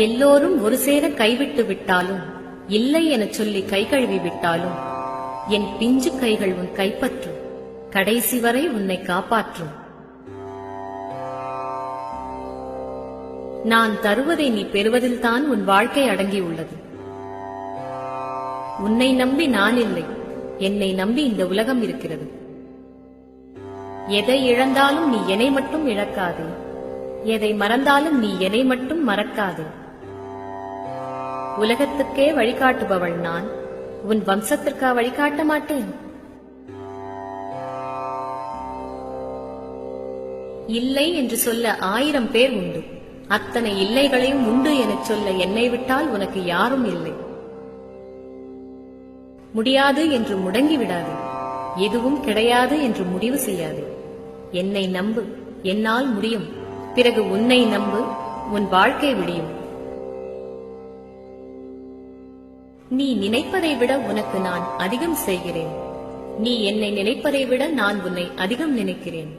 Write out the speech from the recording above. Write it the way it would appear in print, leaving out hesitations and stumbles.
எல்லோரும் ஒரு சேர கைவிட்டு விட்டாலும், இல்லை எனச் சொல்லி கை கழுவி விட்டாலும், என் பிஞ்சு கைகள் உன் கைப்பற்றும், கடைசி வரை உன்னை காப்பாற்றும். நான் தருவதை நீ பெறுவதில்தான் உன் வாழ்க்கை அடங்கியுள்ளது. உன்னை நம்பி நான் இல்லை, என்னை நம்பி இந்த உலகம் இருக்கிறது. எதை இழந்தாலும் நீ என்னை மட்டும் இழக்காதே, எதை மறந்தாலும் நீ என்னை மட்டும் மறக்காதே. உலகத்துக்கே வழிகாட்டுபவள் நான், உன் வம்சத்திற்கா வழிகாட்ட மாட்டேன்? இல்லை என்று சொல்ல 1000 பேர் உண்டு. அத்தனை இல்லைகளையும் உண்டு எனச் சொல்ல என்னை விட்டால் உனக்கு யாரும் இல்லை. முடியாது என்று முடங்கிவிடாது, எதுவும் கிடையாது என்று முடிவு செய்யாது. என்னை நம்பு, என்னால் முடியும். பிறகு உன்னை நம்பு, உன் வாழ்க்கை விடியும். நீ நினைப்பதை விட உனக்கு நான் அதிகம் செய்கிறேன். நீ என்னை நினைப்பதை விட நான் உன்னை அதிகம் நினைக்கிறேன்.